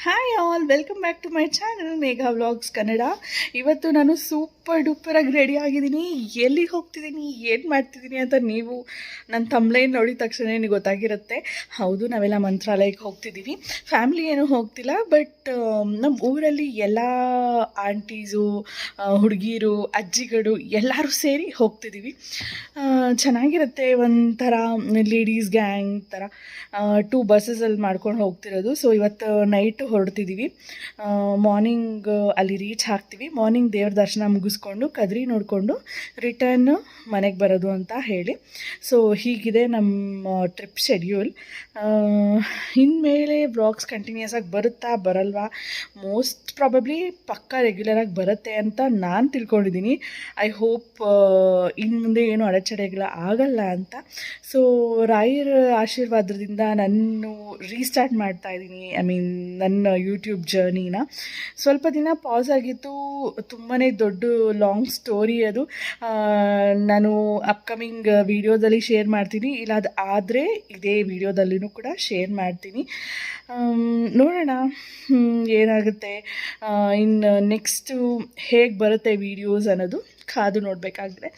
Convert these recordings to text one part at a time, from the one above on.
Hi all, welcome back to my channel Megha vlogs Kannada. ಇವತ್ತು ನಾನು super ಡೂಪರಾಗಿ ready ಆಗಿದ್ದೀನಿ. ಎಲ್ಲಿಗೆ ಹೋಗ್ತಿದ್ದೀನಿ, ಏನು ಮಾಡ್ತಿದ್ದೀನಿ ಅಂತ ನೀವು ನನ್ನ ತಮ್ಲೈನ್ ನೋಡಿದ ತಕ್ಷಣ ನಿಮಗೆ ಗೊತ್ತಾಗಿರುತ್ತೆ. ಹೌದು, ನಾವೆಲ್ಲ ಮಂತ್ರಾಲಯಕ್ಕೆ ಹೋಗ್ತಿದ್ದೀವಿ. ಫ್ಯಾಮಿಲಿ ಏನೂ ಹೋಗ್ತಿಲ್ಲ, ಬಟ್ ನಮ್ಮ ಊರಲ್ಲಿ ಎಲ್ಲ ಆಂಟೀಸು, ಹುಡುಗಿರು, ಅಜ್ಜಿಗಳು ಎಲ್ಲರೂ ಸೇರಿ ಹೋಗ್ತಿದ್ದೀವಿ. ಚೆನ್ನಾಗಿರುತ್ತೆ, ಒಂಥರ ಲೇಡೀಸ್ ಗ್ಯಾಂಗ್ ಥರ 2 ಬಸ್ಸಲ್ಲಿ ಮಾಡ್ಕೊಂಡು ಹೋಗ್ತಿರೋದು. ಸೊ ಇವತ್ತು ನೈಟು ಹೊರಡ್ತಿದ್ದೀವಿ. ಮಾರ್ನಿಂಗ್ ಅಲ್ಲಿ ರೀಚ್ ಆಗ್ತೀವಿ. ಮಾರ್ನಿಂಗ್ ದೇವ್ರ ದರ್ಶನ ಮುಗಿಸ್ಕೊಂಡು ಕದ್ರಿ ನೋಡಿಕೊಂಡು ರಿಟರ್ನ್ ಮನೆಗೆ ಬರೋದು ಅಂತ ಹೇಳಿ. ಸೊ ಹೀಗಿದೆ ನಮ್ಮ ಟ್ರಿಪ್ ಶೆಡ್ಯೂಲ್. ಇನ್ಮೇಲೆ ವ್ಲಾಗ್ಸ್ ಕಂಟಿನ್ಯೂಸ್ ಆಗಿ ಬರುತ್ತಾ ಬರಲ್ವಾ? ಮೋಸ್ಟ್ ಪ್ರಾಬಬ್ಲಿ ಪಕ್ಕಾ ರೆಗ್ಯುಲರಾಗಿ ಬರುತ್ತೆ ಅಂತ ನಾನು ತಿಳ್ಕೊಂಡಿದ್ದೀನಿ. ಐ ಹೋಪ್ ಇನ್ನು ಮುಂದೆ ಏನು ಅಡೆಚಣೆಗಳ ಆಗಲ್ಲ ಅಂತ. ಸೊ ರಾಯರ ಆಶೀರ್ವಾದದಿಂದ ನಾನು ರೀಸ್ಟಾರ್ಟ್ ಮಾಡ್ತಾ ಇದ್ದೀನಿ. ಐ ಮೀನ್ ನನ್ನ ಯೂಟ್ಯೂಬ್ ಜರ್ನಿನ. ಸ್ವಲ್ಪ ದಿನ ಪಾಸ್ ಆಗಿತ್ತು. ತುಂಬಾ ದೊಡ್ಡ ಲಾಂಗ್ ಸ್ಟೋರಿ ಅದು. ನಾನು ಅಪ್ಕಮಿಂಗ್ ವೀಡಿಯೋದಲ್ಲಿ ಶೇರ್ ಮಾಡ್ತೀನಿ, ಇಲ್ಲ ಅದು ಆದರೆ ಇದೇ ವಿಡಿಯೋದಲ್ಲಿನೂ ಕೂಡ ಶೇರ್ ಮಾಡ್ತೀನಿ. ನೋಡೋಣ ಏನಾಗುತ್ತೆ, ಇನ್ನು ನೆಕ್ಸ್ಟು ಹೇಗೆ ಬರುತ್ತೆ ವೀಡಿಯೋಸ್ ಅನ್ನೋದು ಕಾದು ನೋಡಬೇಕಾಗಿದೆ.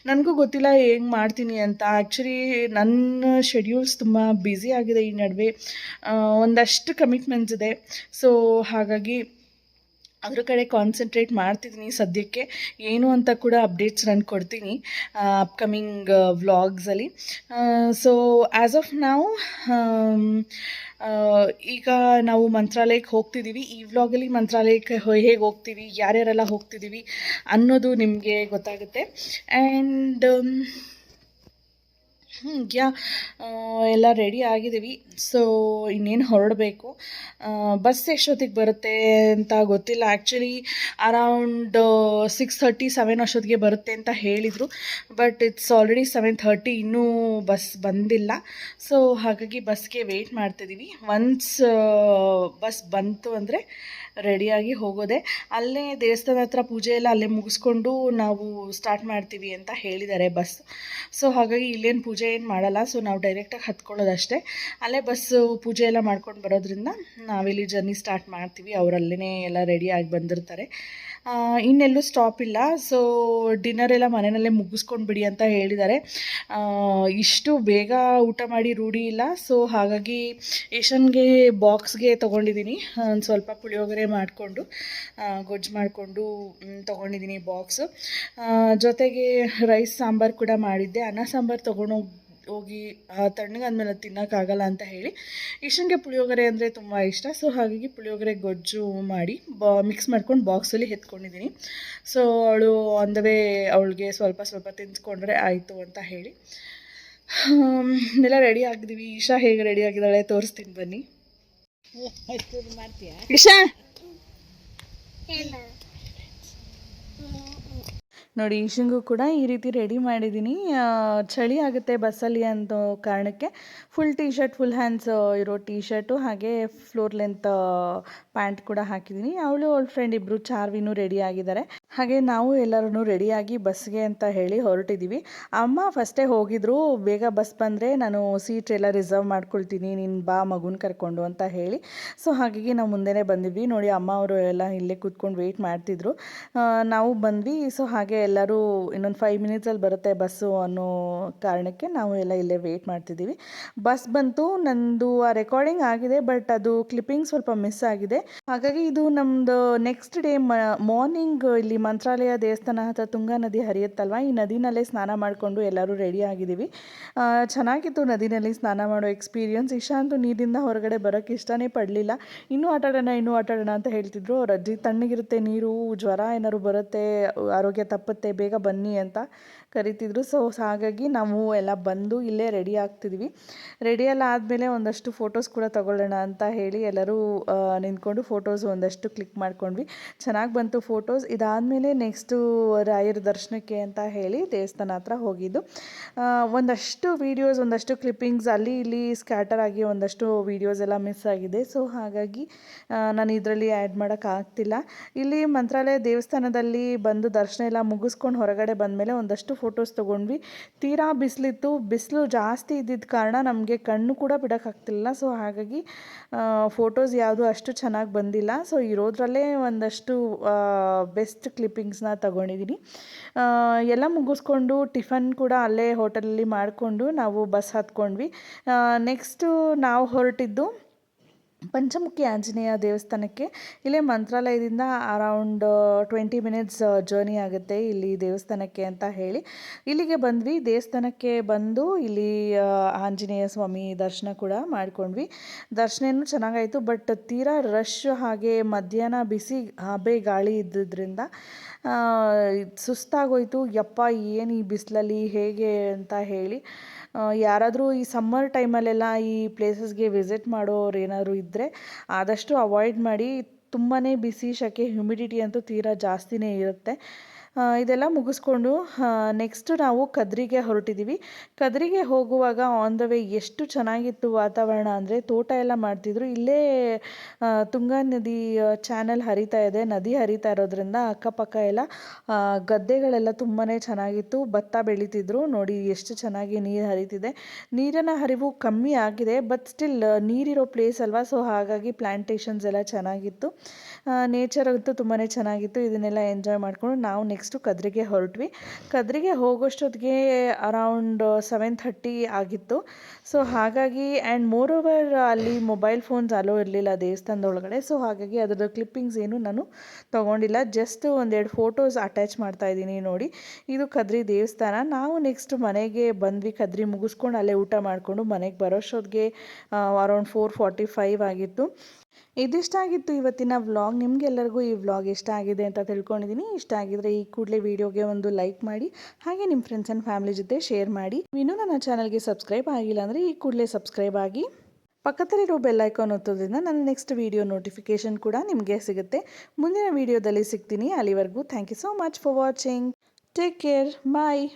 ನನಗೂ ಗೊತ್ತಿಲ್ಲ ಹೆಂಗೆ ಮಾಡ್ತೀನಿ ಅಂತ. ಆ್ಯಕ್ಚುಲಿ ನನ್ನ ಶೆಡ್ಯೂಲ್ಸ್ ತುಂಬ ಬ್ಯುಸಿ ಆಗಿದೆ ಈ ನಡುವೆ. ಒಂದಷ್ಟು ಕಮಿಟ್ಮೆಂಟ್ಸ್ ಇದೆ. ಸೊ ಹಾಗಾಗಿ ಅದ್ರ ಕಡೆ ಕಾನ್ಸಂಟ್ರೇಟ್ ಮಾಡ್ತಿದ್ದೀನಿ ಸದ್ಯಕ್ಕೆ. ಏನು ಅಂತ ಕೂಡ ಅಪ್ಡೇಟ್ಸ್ ನಾನು ಕೊಡ್ತೀನಿ ಅಪ್ಕಮಿಂಗ್ ವ್ಲಾಗ್ಸಲ್ಲಿ. ಸೊ ಆ್ಯಸ್ ಆಫ್ ನಾವು ಈಗ ನಾವು ಮಂತ್ರಾಲಯಕ್ಕೆ ಹೋಗ್ತಿದ್ದೀವಿ. ಈ ವ್ಲಾಗಲ್ಲಿ ಮಂತ್ರಾಲಯಕ್ಕೆ ಹೇಗೆ ಹೋಗ್ತೀವಿ, ಯಾರ್ಯಾರೆಲ್ಲ ಹೋಗ್ತಿದ್ದೀವಿ ಅನ್ನೋದು ನಿಮಗೆ ಗೊತ್ತಾಗುತ್ತೆ. ಆ್ಯಂಡ್ ಎಲ್ಲ ರೆಡಿ ಆಗಿದ್ದೀವಿ. ಸೊ ಇನ್ನೇನು ಹೊರಡಬೇಕು. ಬಸ್ ಎಷ್ಟೊತ್ತಿಗೆ ಬರುತ್ತೆ ಅಂತ ಗೊತ್ತಿಲ್ಲ. ಆ್ಯಕ್ಚುಲಿ ಅರೌಂಡ್ 6:30, 7 ಅಷ್ಟೊತ್ತಿಗೆ ಬರುತ್ತೆ ಅಂತ ಹೇಳಿದರು. ಬಟ್ ಇಟ್ಸ್ ಆಲ್ರೆಡಿ 7:30, ಇನ್ನೂ ಬಸ್ ಬಂದಿಲ್ಲ. ಸೊ ಹಾಗಾಗಿ ಬಸ್ಗೆ ವೆಯ್ಟ್ ಮಾಡ್ತಿದ್ದೀವಿ. ಒನ್ಸ್ ಬಸ್ ಬಂತು ಅಂದರೆ ರೆಡಿಯಾಗಿ ಹೋಗೋದೆ. ಅಲ್ಲೇ ದೇವಸ್ಥಾನ ಹತ್ರ ಪೂಜೆ ಎಲ್ಲ ಅಲ್ಲೇ ಮುಗಿಸ್ಕೊಂಡು ನಾವು ಸ್ಟಾರ್ಟ್ ಮಾಡ್ತೀವಿ ಅಂತ ಹೇಳಿದ್ದಾರೆ ಬಸ್. ಸೊ ಹಾಗಾಗಿ ಇಲ್ಲೇನು ಪೂಜೆ ಏನು ಮಾಡಲ್ಲ. ಸೊ ನಾವು ಡೈರೆಕ್ಟಾಗಿ ಹತ್ಕೊಳ್ಳೋದಷ್ಟೇ. ಅಲ್ಲೇ ಬಸ್ಸು ಪೂಜೆ ಎಲ್ಲ ಮಾಡ್ಕೊಂಡು ಬರೋದ್ರಿಂದ ನಾವಿಲ್ಲಿ ಜರ್ನಿ ಸ್ಟಾರ್ಟ್ ಮಾಡ್ತೀವಿ. ಅವರಲ್ಲೇ ಎಲ್ಲ ರೆಡಿಯಾಗಿ ಬಂದಿರ್ತಾರೆ. ಇನ್ನೆಲ್ಲೂ ಸ್ಟಾಪ್ ಇಲ್ಲ. ಸೊ ಡಿನ್ನರ್ ಎಲ್ಲ ಮನೆಯಲ್ಲೇ ಮುಗಿಸ್ಕೊಂಡು ಬಿಡಿ ಅಂತ ಹೇಳಿದ್ದಾರೆ. ಇಷ್ಟು ಬೇಗ ಊಟ ಮಾಡಿ ರೂಢಿ ಇಲ್ಲ. ಸೊ ಹಾಗಾಗಿ ಏಷನ್ಗೆ ಬಾಕ್ಸ್ಗೆ ತೊಗೊಂಡಿದ್ದೀನಿ. ಒಂದು ಸ್ವಲ್ಪ ಪುಳಿಯೋಗರೆ ಮಾಡಿಕೊಂಡು ಗೊಜ್ಜು ಮಾಡಿಕೊಂಡು ತೊಗೊಂಡಿದ್ದೀನಿ ಬಾಕ್ಸು. ಜೊತೆಗೆ ರೈಸ್ ಸಾಂಬಾರು ಕೂಡ ಮಾಡಿದ್ದೆ. ಅನ್ನ ಸಾಂಬಾರು ಹೋಗಿ ತಣ್ಣಗಾದ್ಮೇಲೆ ಅದು ತಿನ್ನೋಕ್ಕಾಗಲ್ಲ ಅಂತ ಹೇಳಿ ಈಶನ್ಗೆ ಪುಳಿಯೋಗರೆ ಅಂದರೆ ತುಂಬ ಇಷ್ಟ. ಸೊ ಹಾಗಾಗಿ ಪುಳಿಯೋಗರೆ ಗೊಜ್ಜು ಮಾಡಿ ಮಿಕ್ಸ್ ಮಾಡ್ಕೊಂಡು ಬಾಕ್ಸಲ್ಲಿ ಎತ್ಕೊಂಡಿದ್ದೀನಿ. ಸೊ ಅವಳು ಆನ್ ದ ವೇ ಅವಳಿಗೆ ಸ್ವಲ್ಪ ಸ್ವಲ್ಪ ತಿನ್ಸ್ಕೊಂಡ್ರೆ ಆಯಿತು ಅಂತ ಹೇಳಿ ಎಲ್ಲ ರೆಡಿ ಆಗಿದ್ದೀವಿ. ಈಶಾ ಹೇಗೆ ರೆಡಿ ಆಗಿದ್ದಾಳೆ ತೋರಿಸ್ತೀನಿ ಬನ್ನಿ. ಈಶಾ ನೋಡಿ, ಈಶಂಗೂ ಕೂಡ ಈ ರೀತಿ ರೆಡಿ ಮಾಡಿದ್ದೀನಿ. ಚಳಿ ಆಗುತ್ತೆ ಬಸ್ಸಲ್ಲಿ ಅನ್ನೋ ಕಾರಣಕ್ಕೆ full T shirt, full hands ಇರೋ ಟೀ ಶರ್ಟು, ಹಾಗೆ ಫ್ಲೋರ್ ಲೆಂತ್ ಪ್ಯಾಂಟ್ ಕೂಡ ಹಾಕಿದ್ದೀನಿ. ಅವಳ ಫ್ರೆಂಡ್ ಇಬ್ಬರು ಚಾರ್ವಿನೂ ರೆಡಿ ಆಗಿದ್ದಾರೆ. ಹಾಗೆ ನಾವು ಎಲ್ಲರೂ ರೆಡಿಯಾಗಿ ಬಸ್ಗೆ ಅಂತ ಹೇಳಿ ಹೊರಟಿದ್ದೀವಿ. ಅಮ್ಮ ಫಸ್ಟೇ ಹೋಗಿದ್ರು, ಬೇಗ ಬಸ್ ಬಂದರೆ ನಾನು ಸೀಟ್ ಎಲ್ಲ ರಿಸರ್ವ್ ಮಾಡ್ಕೊಳ್ತೀನಿ, ನೀನು ಬಾ ಮಗುನ ಕರ್ಕೊಂಡು ಅಂತ ಹೇಳಿ. ಸೊ ಹಾಗಾಗಿ ನಾವು ಮುಂದೆನೇ ಬಂದಿದ್ವಿ. ನೋಡಿ, ಅಮ್ಮ ಅವರು ಎಲ್ಲ ಇಲ್ಲೇ ಕೂತ್ಕೊಂಡು ವೆಯ್ಟ್ ಮಾಡ್ತಿದ್ರು. ನಾವು ಬಂದ್ವಿ. ಸೊ ಹಾಗೆ ಎಲ್ಲರೂ ಇನ್ನೊಂದು 5 ಮಿನಿಟ್ಸಲ್ಲಿ ಬರುತ್ತೆ ಬಸ್ಸು ಅನ್ನೋ ಕಾರಣಕ್ಕೆ ನಾವು ಎಲ್ಲ ಇಲ್ಲೇ ವೆಯ್ಟ್ ಮಾಡ್ತಿದ್ದೀವಿ. ಬಸ್ ಬಂತು. ನಂದು ಆ ರೆಕಾರ್ಡಿಂಗ್ ಆಗಿದೆ, ಬಟ್ ಅದು ಕ್ಲಿಪ್ಪಿಂಗ್ ಸ್ವಲ್ಪ ಮಿಸ್ ಆಗಿದೆ. ಹಾಗಾಗಿ ಇದು ನಮ್ಮದು ನೆಕ್ಸ್ಟ್ ಡೇ ಮಾರ್ನಿಂಗ್ ಇಲ್ಲಿ ಮಂತ್ರಾಲಯ ದೇವಸ್ಥಾನ ಹತ್ರ ತುಂಗಾ ನದಿ ಹರಿಯುತ್ತಲ್ವ, ಈ ನದಿನಲ್ಲೇ ಸ್ನಾನ ಮಾಡಿಕೊಂಡು ಎಲ್ಲರೂ ರೆಡಿ ಆಗಿದ್ದೀವಿ. ಚೆನ್ನಾಗಿತ್ತು ನದಿನಲ್ಲಿ ಸ್ನಾನ ಮಾಡೋ ಎಕ್ಸ್ಪೀರಿಯನ್ಸ್. ಇಶಾ ಅಂತೂ ನೀರಿಂದ ಹೊರಗಡೆ ಬರೋಕ್ಕೆ ಇಷ್ಟನೇ ಪಡಲಿಲ್ಲ. ಇನ್ನೂ ಆಟಾಡೋಣ ಅಂತ ಹೇಳ್ತಿದ್ರು. ಅವ್ರ ಅಜ್ಜಿ ತಣ್ಣಗಿರುತ್ತೆ ನೀರು, ಜ್ವರ ಏನಾದ್ರು ಬರುತ್ತೆ, ಆರೋಗ್ಯ ತಪ್ಪುತ್ತೆ, ಬೇಗ ಬನ್ನಿ ಅಂತ ಕರಿತಿದ್ರು. ಸೊ ಹಾಗಾಗಿ ನಾವು ಎಲ್ಲ ಬಂದು ಇಲ್ಲೇ ರೆಡಿ ಆಗ್ತಿದ್ವಿ. ರೆಡಿಯೆಲ್ಲ ಆದಮೇಲೆ ಒಂದಷ್ಟು ಫೋಟೋಸ್ ಕೂಡ ತಗೊಳ್ಳೋಣ ಅಂತ ಹೇಳಿ ಎಲ್ಲರೂ ನಿಂತ್ಕೊಂಡು ಫೋಟೋಸ್ ಒಂದಷ್ಟು ಕ್ಲಿಕ್ ಮಾಡ್ಕೊಂಡ್ವಿ. ಚೆನ್ನಾಗಿ ಬಂತು ಫೋಟೋಸ್. ಇದಾದಮೇಲೆ ನೆಕ್ಸ್ಟು ರಾಯರ ದರ್ಶನಕ್ಕೆ ಅಂತ ಹೇಳಿ ದೇವಸ್ಥಾನ ಹತ್ರ ಹೋಗಿದ್ದು. ಒಂದಷ್ಟು ವೀಡಿಯೋಸ್, ಒಂದಷ್ಟು ಕ್ಲಿಪ್ಪಿಂಗ್ಸ್ ಅಲ್ಲಿ ಇಲ್ಲಿ ಸ್ಕ್ಯಾಟರ್ ಆಗಿ ಒಂದಷ್ಟು ವೀಡಿಯೋಸ್ ಎಲ್ಲ ಮಿಸ್ ಆಗಿದೆ. ಸೊ ಹಾಗಾಗಿ ನಾನು ಇದರಲ್ಲಿ ಆ್ಯಡ್ ಮಾಡೋಕ್ಕಾಗ್ತಿಲ್ಲ. ಇಲ್ಲಿ ಮಂತ್ರಾಲಯ ದೇವಸ್ಥಾನದಲ್ಲಿ ಬಂದು ದರ್ಶನ ಎಲ್ಲ ಮುಗಿಸ್ಕೊಂಡು ಹೊರಗಡೆ ಬಂದಮೇಲೆ ಒಂದಷ್ಟು ಫೋಟೋಸ್ ತೊಗೊಂಡ್ವಿ. ತೀರಾ ಬಿಸಿಲಿತ್ತು, ಬಿಸಿಲು ಜಾಸ್ತಿ ಇದ್ದಿದ್ದ ಕಾರಣ ನಮಗೆ ಕಣ್ಣು ಕೂಡ ಬಿಡೋಕ್ಕಾಗ್ತಿಲ್ಲ. ಸೊ ಹಾಗಾಗಿ ಫೋಟೋಸ್ ಯಾವುದು ಅಷ್ಟು ಚೆನ್ನಾಗಿ ಬಂದಿಲ್ಲ. ಸೊ ಇರೋದ್ರಲ್ಲೇ ಒಂದಷ್ಟು ಬೆಸ್ಟ್ ಕ್ಲಿಪ್ಪಿಂಗ್ಸ್ನ ತಗೊಂಡಿದ್ದೀನಿ. ಎಲ್ಲ ಮುಗಿಸ್ಕೊಂಡು ಟಿಫನ್ ಕೂಡ ಅಲ್ಲೇ ಹೋಟೆಲಲ್ಲಿ ಮಾಡಿಕೊಂಡು ನಾವು ಬಸ್ ಹತ್ಕೊಂಡ್ವಿ. ನೆಕ್ಸ್ಟು ನಾವು ಹೊರಟಿದ್ದು ಪಂಚಮುಖಿ ಆಂಜನೇಯ ದೇವಸ್ಥಾನಕ್ಕೆ. ಇಲ್ಲೇ ಮಂತ್ರಾಲಯದಿಂದ ಅರೌಂಡ್ 20 ಮಿನಿಟ್ಸ್ ಜರ್ನಿ ಆಗುತ್ತೆ ಇಲ್ಲಿ ದೇವಸ್ಥಾನಕ್ಕೆ ಅಂತ ಹೇಳಿ ಇಲ್ಲಿಗೆ ಬಂದ್ವಿ. ದೇವಸ್ಥಾನಕ್ಕೆ ಬಂದು ಇಲ್ಲಿ ಆಂಜನೇಯ ಸ್ವಾಮಿ ದರ್ಶನ ಕೂಡ ಮಾಡ್ಕೊಂಡ್ವಿ. ದರ್ಶನನೂ ಚೆನ್ನಾಗಾಯಿತು, ಬಟ್ ತೀರಾ ರಶ್, ಹಾಗೆ ಮಧ್ಯಾಹ್ನ ಬಿಸಿ ಹಬೆ ಗಾಳಿ ಇದ್ದಿದ್ದರಿಂದ ಸುಸ್ತಾಗೋಯ್ತು. ಯಪ್ಪ ಏನು ಈ ಬಿಸಿಲಲ್ಲಿ ಹೇಗೆ ಅಂತ ಹೇಳಿ ಯಾರಾದರೂ ಈ ಸಮ್ಮರ್ ಟೈಮಲ್ಲೆಲ್ಲ ಈ ಪ್ಲೇಸಸ್ಗೆ ವಿಸಿಟ್ ಮಾಡೋರು ಏನಾದರೂ ಇದ್ದರೆ ಆದಷ್ಟು ಅವಾಯ್ಡ್ ಮಾಡಿ. ತುಂಬಾ ಬಿಸಿ, ಸೆಕೆ, ಹ್ಯುಮಿಡಿಟಿ ಅಂತೂ ತೀರಾ ಜಾಸ್ತಿನೇ ಇರುತ್ತೆ. ಇದೆಲ್ಲ ಮುಗಿಸ್ಕೊಂಡು ನೆಕ್ಸ್ಟು ನಾವು ಕದ್ರಿಗೆ ಹೊರಟಿದ್ದೀವಿ. ಕದ್ರಿಗೆ ಹೋಗುವಾಗ ಆನ್ ದ ವೇ ಎಷ್ಟು ಚೆನ್ನಾಗಿತ್ತು ವಾತಾವರಣ ಅಂದರೆ, ತೋಟ ಎಲ್ಲ ಮಾಡ್ತಿದ್ರು. ಇಲ್ಲೇ ತುಂಗಾ ನದಿ ಚಾನಲ್ ಹರಿತಾ ಇದೆ. ನದಿ ಹರಿತಾ ಇರೋದ್ರಿಂದ ಅಕ್ಕಪಕ್ಕ ಎಲ್ಲ ಗದ್ದೆಗಳೆಲ್ಲ ತುಂಬಾ ಚೆನ್ನಾಗಿತ್ತು. ಭತ್ತ ಬೆಳೀತಿದ್ರು. ನೋಡಿ ಎಷ್ಟು ಚೆನ್ನಾಗಿ ನೀರು ಹರಿತಿದೆ. ನೀರಿನ ಹರಿವು ಕಮ್ಮಿ ಆಗಿದೆ, ಬಟ್ ಸ್ಟಿಲ್ ನೀರಿರೋ ಪ್ಲೇಸ್ ಅಲ್ವಾ, ಸೊ ಹಾಗಾಗಿ ಪ್ಲ್ಯಾಂಟೇಷನ್ಸ್ ಎಲ್ಲ ಚೆನ್ನಾಗಿತ್ತು. ನೇಚರ್ ಅಂತೂ ತುಂಬಾ ಚೆನ್ನಾಗಿತ್ತು. ಇದನ್ನೆಲ್ಲ ಎಂಜಾಯ್ ಮಾಡಿಕೊಂಡು ನಾವು ನೆಕ್ಸ್ಟು ಕದ್ರಿಗೆ ಹೊರಟ್ವಿ. ಕದ್ರಿಗೆ ಹೋಗೋಷ್ಟೊತ್ತಿಗೆ ಅರೌಂಡ್ 7:30 ಆಗಿತ್ತು. ಸೊ ಹಾಗಾಗಿ ಆ್ಯಂಡ್ ಮೋರ್ ಓವರ್ ಅಲ್ಲಿ ಮೊಬೈಲ್ ಫೋನ್ಸ್ ಅಲೋ ಇರಲಿಲ್ಲ ದೇವಸ್ಥಾನದೊಳಗಡೆ. ಸೊ ಹಾಗಾಗಿ ಅದರ ಕ್ಲಿಪ್ಪಿಂಗ್ಸ್ ಏನು ನಾನು ತೊಗೊಂಡಿಲ್ಲ. ಜಸ್ಟ್ ಒಂದೆರಡು ಫೋಟೋಸ್ ಅಟ್ಯಾಚ್ ಮಾಡ್ತಾ ಇದ್ದೀನಿ ನೋಡಿ. ಇದು ಕದ್ರಿ ದೇವಸ್ಥಾನ. ನಾವು ನೆಕ್ಸ್ಟ್ ಮನೆಗೆ ಬಂದ್ವಿ. ಕದ್ರಿ ಮುಗಿಸ್ಕೊಂಡು ಅಲ್ಲೇ ಊಟ ಮಾಡಿಕೊಂಡು ಮನೆಗೆ ಬರೋಷ್ಟೊತ್ತಿಗೆ ಅರೌಂಡ್ 4:45 ಆಗಿತ್ತು. ಇದಿಷ್ಟ ಆಗಿತ್ತು ಇವತ್ತಿನ ವ್ಲಾಗ್. ನಿಮಗೆಲ್ಲರಿಗೂ ಈ ವ್ಲಾಗ್ ಇಷ್ಟ ಆಗಿದೆ ಅಂತ ತಿಳ್ಕೊಂಡಿದ್ದೀನಿ. ಇಷ್ಟ ಆಗಿದ್ರೆ ಈ ಕೂಡಲೇ ವಿಡಿಯೋಗೆ ಒಂದು ಲೈಕ್ ಮಾಡಿ, ಹಾಗೆ ನಿಮ್ಮ ಫ್ರೆಂಡ್ಸ್ ಆ್ಯಂಡ್ ಫ್ಯಾಮಿಲಿ ಜೊತೆ ಶೇರ್ ಮಾಡಿ. ಇನ್ನೂ ನನ್ನ ಚಾನಲ್ಗೆ ಸಬ್ಸ್ಕ್ರೈಬ್ ಆಗಿಲ್ಲ ಅಂದರೆ ಈ ಕೂಡಲೇ ಸಬ್ಸ್ಕ್ರೈಬ್ ಆಗಿ, ಪಕ್ಕದಲ್ಲಿರೋ ಬೆಲ್ ಐಕಾನ್ ಒತ್ತೋದ್ರಿಂದ ನನ್ನ ನೆಕ್ಸ್ಟ್ ವಿಡಿಯೋ ನೋಟಿಫಿಕೇಷನ್ ಕೂಡ ನಿಮಗೆ ಸಿಗುತ್ತೆ. ಮುಂದಿನ ವಿಡಿಯೋದಲ್ಲಿ ಸಿಗ್ತೀನಿ. ಅಲ್ಲಿವರೆಗೂ thank you so much for watching. Take care. Bye.